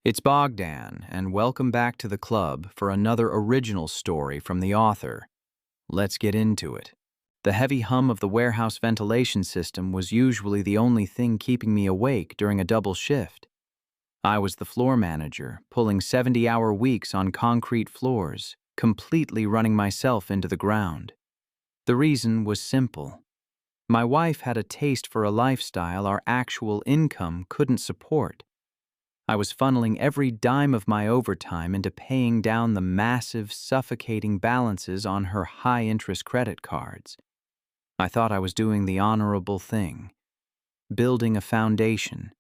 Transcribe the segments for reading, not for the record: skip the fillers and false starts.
It's Bogdan, and welcome back to the club for another original story from the author. Let's get into it. The heavy hum of the warehouse ventilation system was usually the only thing keeping me awake during a double shift. I was the floor manager, pulling 70-hour weeks on concrete floors, completely running myself into the ground. The reason was simple. My wife had a taste for a lifestyle our actual income couldn't support. I was funneling every dime of my overtime into paying down the massive, suffocating balances on her high-interest credit cards. I thought I was doing the honorable thing, building a foundation.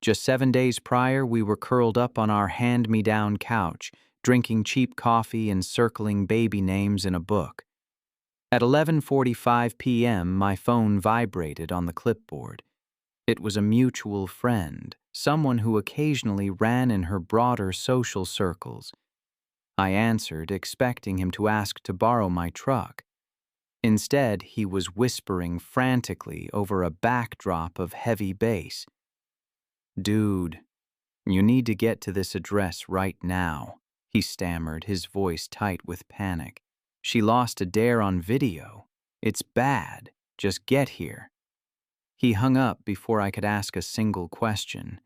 Just 7 days prior, we were curled up on our hand-me-down couch, drinking cheap coffee and circling baby names in a book. At 11:45 p.m., my phone vibrated on the clipboard. It was a mutual friend, someone who occasionally ran in her broader social circles. I answered, expecting him to ask to borrow my truck. Instead, he was whispering frantically over a backdrop of heavy bass. "Dude, you need to get to this address right now," he stammered, his voice tight with panic. "She lost a dare on video. It's bad. Just get here." He hung up before I could ask a single question.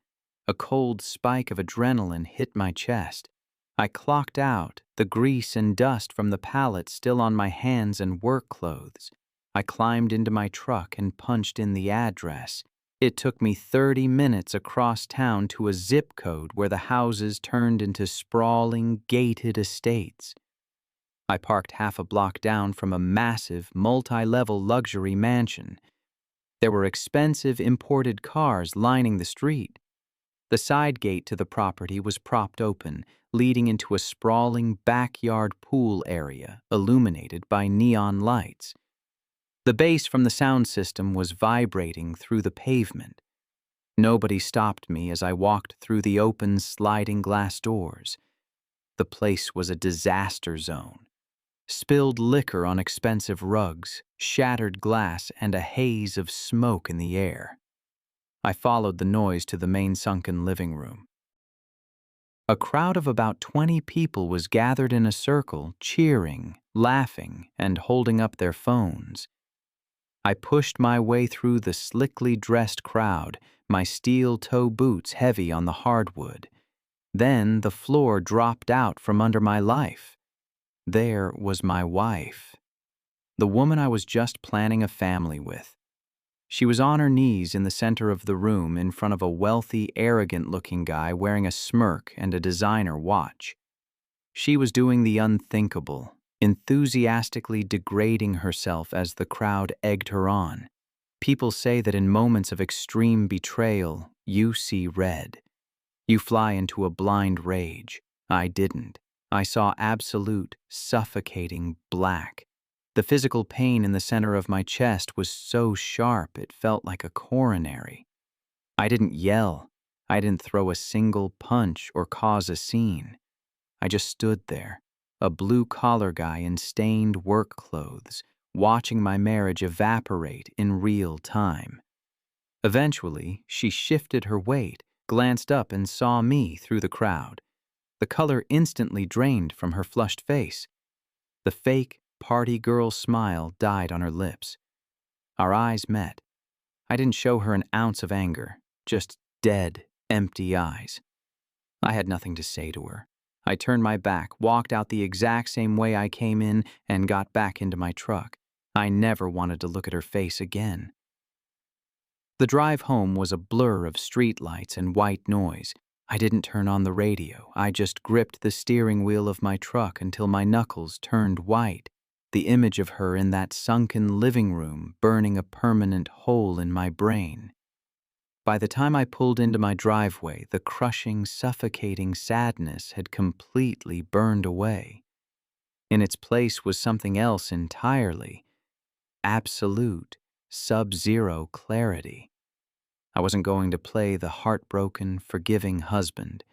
A cold spike of adrenaline hit my chest. I clocked out, the grease and dust from the pallet still on my hands and work clothes. I climbed into my truck and punched in the address. It took me 30 minutes across town to a zip code where the houses turned into sprawling, gated estates. I parked half a block down from a massive, multi-level luxury mansion. There were expensive imported cars lining the street. The side gate to the property was propped open, leading into a sprawling backyard pool area illuminated by neon lights. The bass from the sound system was vibrating through the pavement. Nobody stopped me as I walked through the open sliding glass doors. The place was a disaster zone. Spilled liquor on expensive rugs, shattered glass, and a haze of smoke in the air. I followed the noise to the main sunken living room. A crowd of about 20 people was gathered in a circle, cheering, laughing, and holding up their phones. I pushed my way through the slickly dressed crowd, my steel-toe boots heavy on the hardwood. Then the floor dropped out from under my life. There was my wife, the woman I was just planning a family with. She was on her knees in the center of the room in front of a wealthy, arrogant-looking guy wearing a smirk and a designer watch. She was doing the unthinkable, enthusiastically degrading herself as the crowd egged her on. People say that in moments of extreme betrayal, you see red. You fly into a blind rage. I didn't. I saw absolute, suffocating black. The physical pain in the center of my chest was so sharp it felt like a coronary. I didn't yell. I didn't throw a single punch or cause a scene. I just stood there, a blue-collar guy in stained work clothes, watching my marriage evaporate in real time. Eventually, she shifted her weight, glanced up, and saw me through the crowd. The color instantly drained from her flushed face. The fake, party girl smile died on her lips. Our eyes met. I didn't show her an ounce of anger, just dead, empty eyes. I had nothing to say to her. I turned my back, walked out the exact same way I came in, and got back into my truck. I never wanted to look at her face again. The drive home was a blur of streetlights and white noise. I didn't turn on the radio. I just gripped the steering wheel of my truck until my knuckles turned white. The image of her in that sunken living room burning a permanent hole in my brain. By the time I pulled into my driveway, the crushing, suffocating sadness had completely burned away. In its place was something else entirely. Absolute, sub-zero clarity. I wasn't going to play the heartbroken, forgiving husband.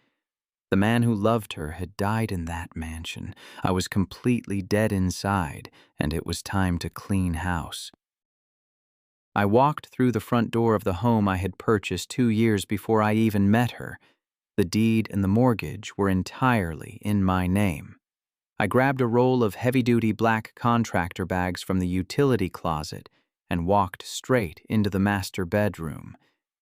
The man who loved her had died in that mansion. I was completely dead inside, and it was time to clean house. I walked through the front door of the home I had purchased 2 years before I even met her. The deed and the mortgage were entirely in my name. I grabbed a roll of heavy-duty black contractor bags from the utility closet and walked straight into the master bedroom.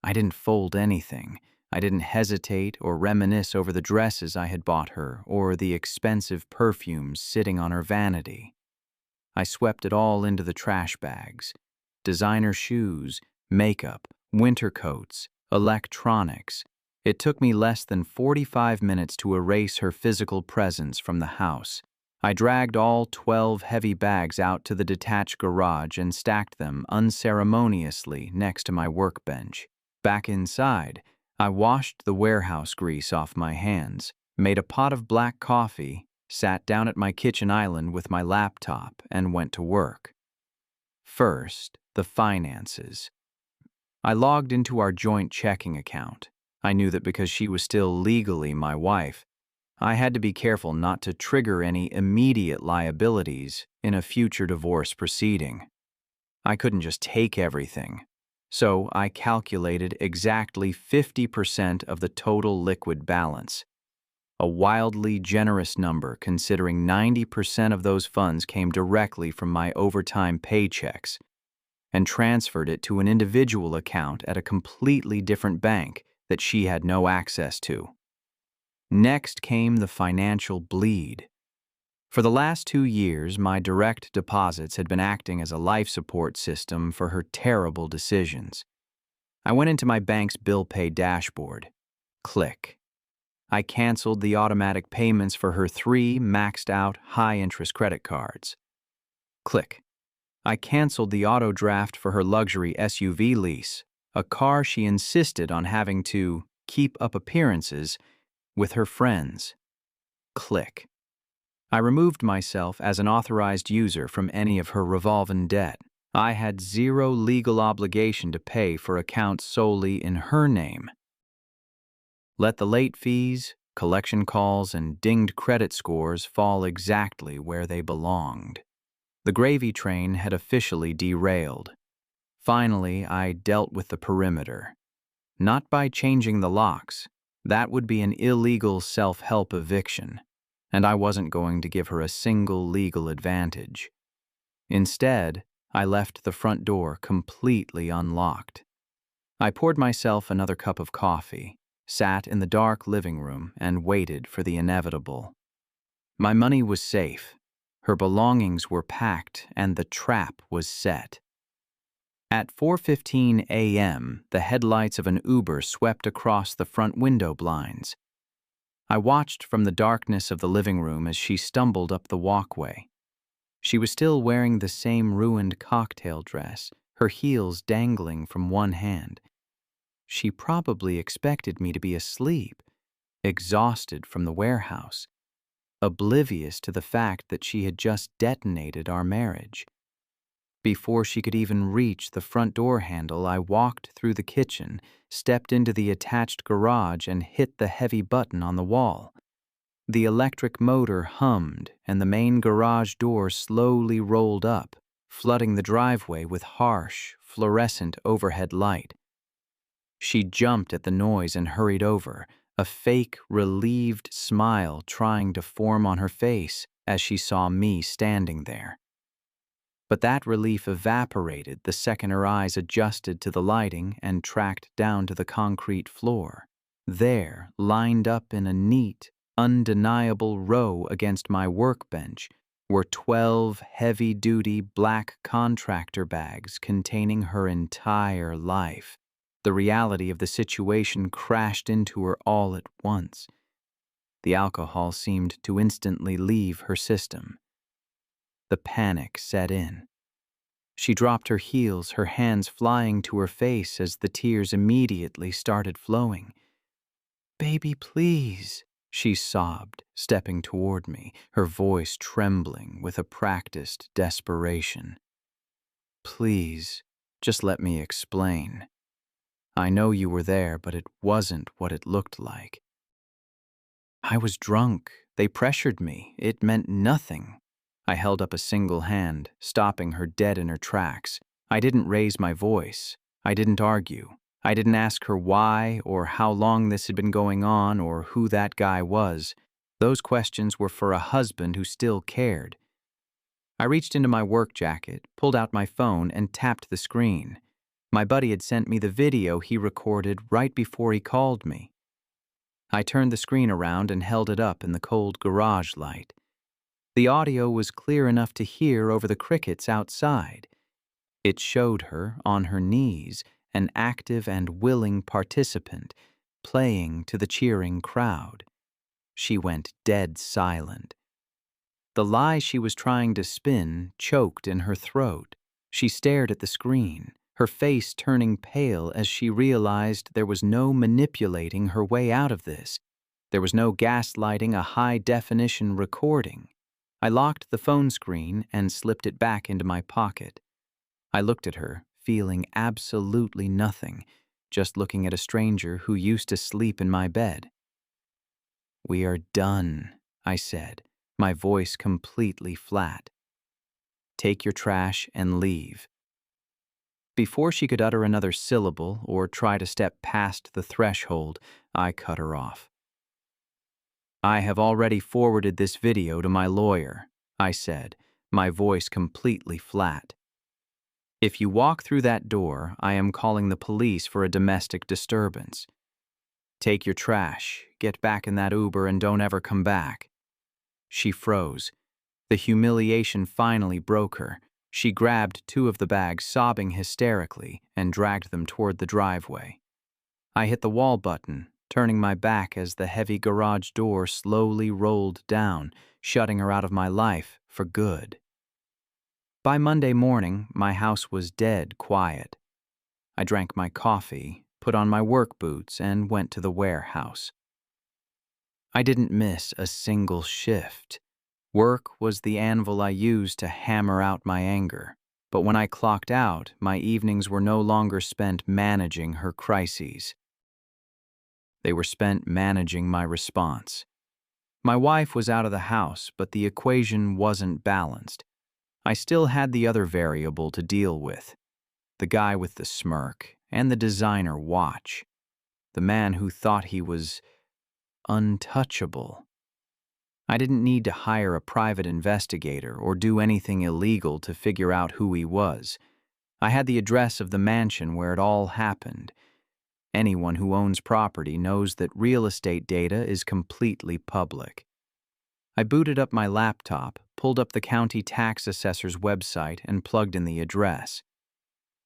I didn't fold anything. I didn't hesitate or reminisce over the dresses I had bought her or the expensive perfumes sitting on her vanity. I swept it all into the trash bags. Designer shoes, makeup, winter coats, electronics. It took me less than 45 minutes to erase her physical presence from the house. I dragged all 12 heavy bags out to the detached garage and stacked them unceremoniously next to my workbench. Back inside, I washed the warehouse grease off my hands, made a pot of black coffee, sat down at my kitchen island with my laptop, and went to work. First, the finances. I logged into our joint checking account. I knew that because she was still legally my wife, I had to be careful not to trigger any immediate liabilities in a future divorce proceeding. I couldn't just take everything, so I calculated exactly 50% of the total liquid balance, a wildly generous number considering 90% of those funds came directly from my overtime paychecks, and transferred it to an individual account at a completely different bank that she had no access to. Next came the financial bleed. For the last 2 years, my direct deposits had been acting as a life support system for her terrible decisions. I went into my bank's bill pay dashboard. Click. I canceled the automatic payments for her 3 maxed-out high-interest credit cards. Click. I canceled the auto draft for her luxury SUV lease, a car she insisted on having to keep up appearances with her friends. Click. I removed myself as an authorized user from any of her revolving debt. I had zero legal obligation to pay for accounts solely in her name. Let the late fees, collection calls, and dinged credit scores fall exactly where they belonged. The gravy train had officially derailed. Finally, I dealt with the perimeter. Not by changing the locks. That would be an illegal self-help eviction, and I wasn't going to give her a single legal advantage. Instead, I left the front door completely unlocked. I poured myself another cup of coffee, sat in the dark living room, and waited for the inevitable. My money was safe, her belongings were packed, and the trap was set. At 4:15 a.m., the headlights of an Uber swept across the front window blinds. I watched from the darkness of the living room as she stumbled up the walkway. She was still wearing the same ruined cocktail dress, her heels dangling from one hand. She probably expected me to be asleep, exhausted from the warehouse, oblivious to the fact that she had just detonated our marriage. Before she could even reach the front door handle, I walked through the kitchen, stepped into the attached garage, and hit the heavy button on the wall. The electric motor hummed, and the main garage door slowly rolled up, flooding the driveway with harsh, fluorescent overhead light. She jumped at the noise and hurried over, a fake, relieved smile trying to form on her face as she saw me standing there. But that relief evaporated the second her eyes adjusted to the lighting and tracked down to the concrete floor. There, lined up in a neat, undeniable row against my workbench, were 12 heavy-duty black contractor bags containing her entire life. The reality of the situation crashed into her all at once. The alcohol seemed to instantly leave her system. The panic set in. She dropped her heels, her hands flying to her face as the tears immediately started flowing. "Baby, please," she sobbed, stepping toward me, her voice trembling with a practiced desperation. "Please, just let me explain. I know you were there, but it wasn't what it looked like. I was drunk. They pressured me. It meant nothing." I held up a single hand, stopping her dead in her tracks. I didn't raise my voice. I didn't argue. I didn't ask her why or how long this had been going on or who that guy was. Those questions were for a husband who still cared. I reached into my work jacket, pulled out my phone, and tapped the screen. My buddy had sent me the video he recorded right before he called me. I turned the screen around and held it up in the cold garage light. The audio was clear enough to hear over the crickets outside. It showed her, on her knees, an active and willing participant, playing to the cheering crowd. She went dead silent. The lie she was trying to spin choked in her throat. She stared at the screen, her face turning pale as she realized there was no manipulating her way out of this. There was no gaslighting a high-definition recording. I locked the phone screen and slipped it back into my pocket. I looked at her, feeling absolutely nothing, just looking at a stranger who used to sleep in my bed. "We are done," I said, my voice completely flat. "Take your trash and leave." Before she could utter another syllable or try to step past the threshold, I cut her off. "I have already forwarded this video to my lawyer," I said, my voice completely flat. "If you walk through that door, I am calling the police for a domestic disturbance. Take your trash, get back in that Uber, and don't ever come back." She froze. The humiliation finally broke her. She grabbed two of the bags, sobbing hysterically, and dragged them toward the driveway. I hit the wall button, turning my back as the heavy garage door slowly rolled down, shutting her out of my life for good. By Monday morning, my house was dead quiet. I drank my coffee, put on my work boots, and went to the warehouse. I didn't miss a single shift. Work was the anvil I used to hammer out my anger. But when I clocked out, my evenings were no longer spent managing her crises. They were spent managing my response. My wife was out of the house, but the equation wasn't balanced. I still had the other variable to deal with. The guy with the smirk and the designer watch. The man who thought he was untouchable. I didn't need to hire a private investigator or do anything illegal to figure out who he was. I had the address of the mansion where it all happened. Anyone who owns property knows that real estate data is completely public. I booted up my laptop, pulled up the county tax assessor's website, and plugged in the address.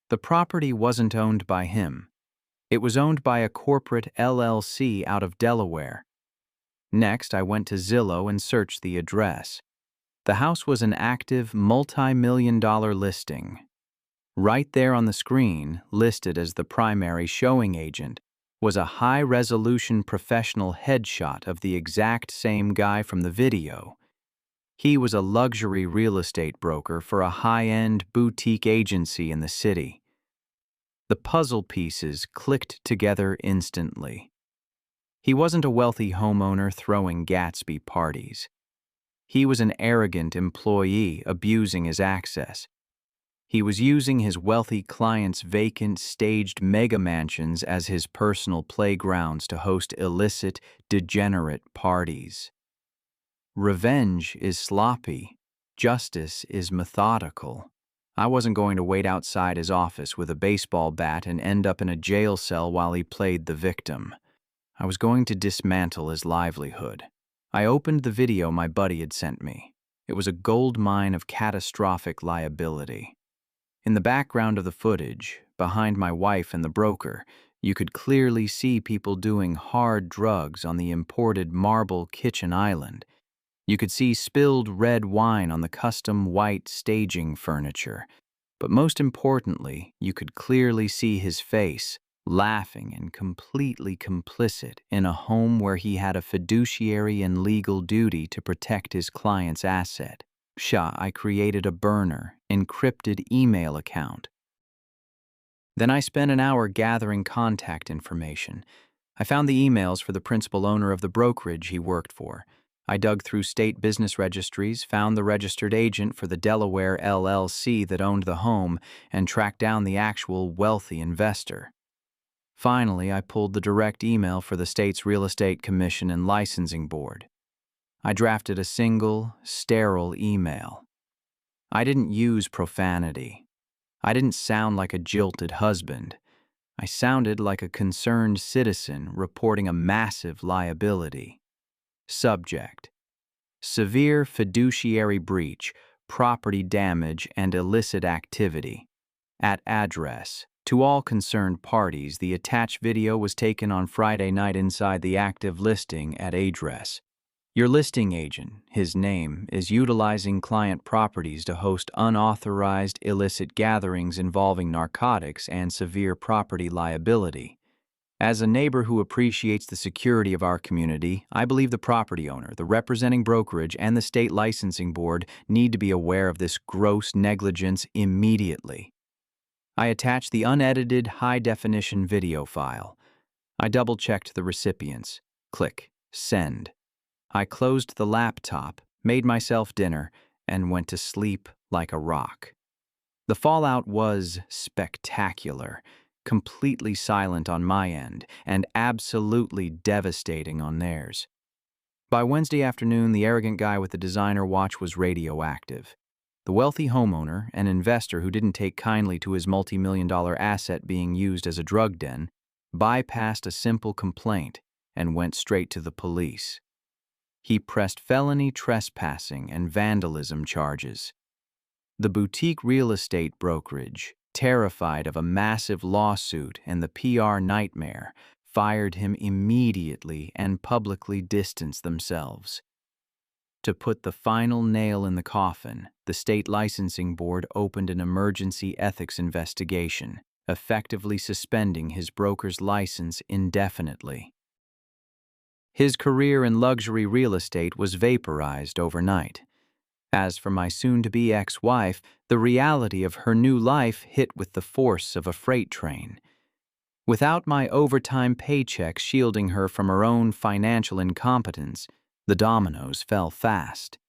The property wasn't owned by him. It was owned by a corporate LLC out of Delaware. Next, I went to Zillow and searched the address. The house was an active, multi-million-dollar listing. Right there on the screen, listed as the primary showing agent, was a high-resolution professional headshot of the exact same guy from the video. He was a luxury real estate broker for a high-end boutique agency in the city. The puzzle pieces clicked together instantly. He wasn't a wealthy homeowner throwing Gatsby parties. He was an arrogant employee abusing his access. He was using his wealthy clients' vacant, staged mega mansions as his personal playgrounds to host illicit, degenerate parties. Revenge is sloppy. Justice is methodical. I wasn't going to wait outside his office with a baseball bat and end up in a jail cell while he played the victim. I was going to dismantle his livelihood. I opened the video my buddy had sent me. It was a gold mine of catastrophic liability. In the background of the footage, behind my wife and the broker, you could clearly see people doing hard drugs on the imported marble kitchen island. You could see spilled red wine on the custom white staging furniture. But most importantly, you could clearly see his face, laughing and completely complicit in a home where he had a fiduciary and legal duty to protect his client's asset. I created a burner, encrypted email account. Then I spent an hour gathering contact information. I found the emails for the principal owner of the brokerage he worked for. I dug through state business registries, found the registered agent for the Delaware LLC that owned the home, and tracked down the actual wealthy investor. Finally, I pulled the direct email for the state's Real Estate Commission and Licensing Board. I drafted a single, sterile email. I didn't use profanity. I didn't sound like a jilted husband. I sounded like a concerned citizen reporting a massive liability. Subject: severe fiduciary breach, property damage, and illicit activity. At address: to all concerned parties, the attached video was taken on Friday night inside the active listing at address. Your listing agent, his name, is utilizing client properties to host unauthorized illicit gatherings involving narcotics and severe property liability. As a neighbor who appreciates the security of our community, I believe the property owner, the representing brokerage, and the state licensing board need to be aware of this gross negligence immediately. I attached the unedited, high-definition video file. I double-checked the recipients. Click Send. I closed the laptop, made myself dinner, and went to sleep like a rock. The fallout was spectacular, completely silent on my end, and absolutely devastating on theirs. By Wednesday afternoon, the arrogant guy with the designer watch was radioactive. The wealthy homeowner, an investor who didn't take kindly to his multi-million-dollar asset being used as a drug den, bypassed a simple complaint and went straight to the police. He pressed felony trespassing and vandalism charges. The boutique real estate brokerage, terrified of a massive lawsuit and the PR nightmare, fired him immediately and publicly distanced themselves. To put the final nail in the coffin, the state licensing board opened an emergency ethics investigation, effectively suspending his broker's license indefinitely. His career in luxury real estate was vaporized overnight. As for my soon-to-be ex-wife, the reality of her new life hit with the force of a freight train. Without my overtime paycheck shielding her from her own financial incompetence, the dominoes fell fast.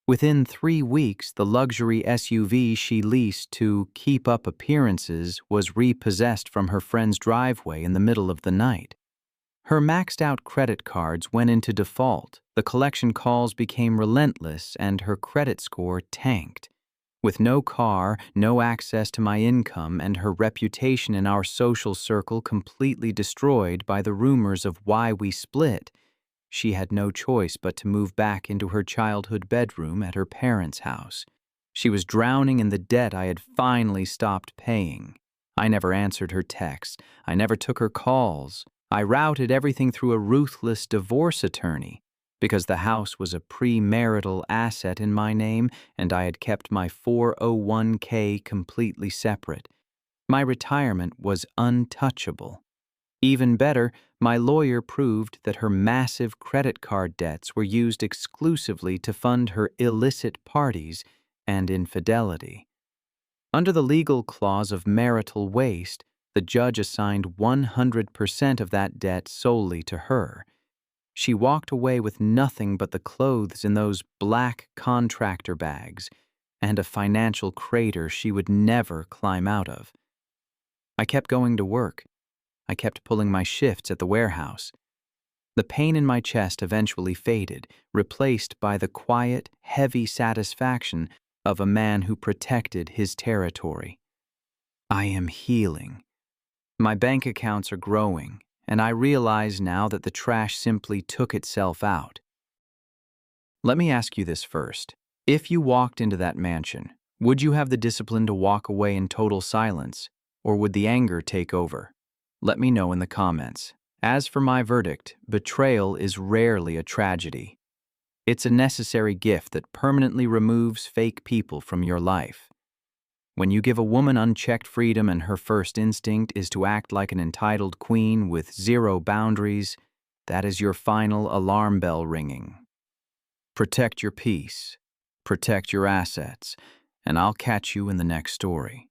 Within 3 weeks, the luxury SUV she leased to keep up appearances was repossessed from her friend's driveway in the middle of the night. Her maxed-out credit cards went into default, the collection calls became relentless, and her credit score tanked. With no car, no access to my income, and her reputation in our social circle completely destroyed by the rumors of why we split, she had no choice but to move back into her childhood bedroom at her parents' house. She was drowning in the debt I had finally stopped paying. I never answered her texts. I never took her calls. I routed everything through a ruthless divorce attorney because the house was a premarital asset in my name and I had kept my 401k completely separate. My retirement was untouchable. Even better, my lawyer proved that her massive credit card debts were used exclusively to fund her illicit parties and infidelity. Under the legal clause of marital waste, the judge assigned 100% of that debt solely to her. She walked away with nothing but the clothes in those black contractor bags and a financial crater she would never climb out of. I kept going to work. I kept pulling my shifts at the warehouse. The pain in my chest eventually faded, replaced by the quiet, heavy satisfaction of a man who protected his territory. I am healing. My bank accounts are growing, and I realize now that the trash simply took itself out. Let me ask you this first. If you walked into that mansion, would you have the discipline to walk away in total silence, or would the anger take over? Let me know in the comments. As for my verdict, betrayal is rarely a tragedy. It's a necessary gift that permanently removes fake people from your life. When you give a woman unchecked freedom and her first instinct is to act like an entitled queen with zero boundaries, that is your final alarm bell ringing. Protect your peace, protect your assets, and I'll catch you in the next story.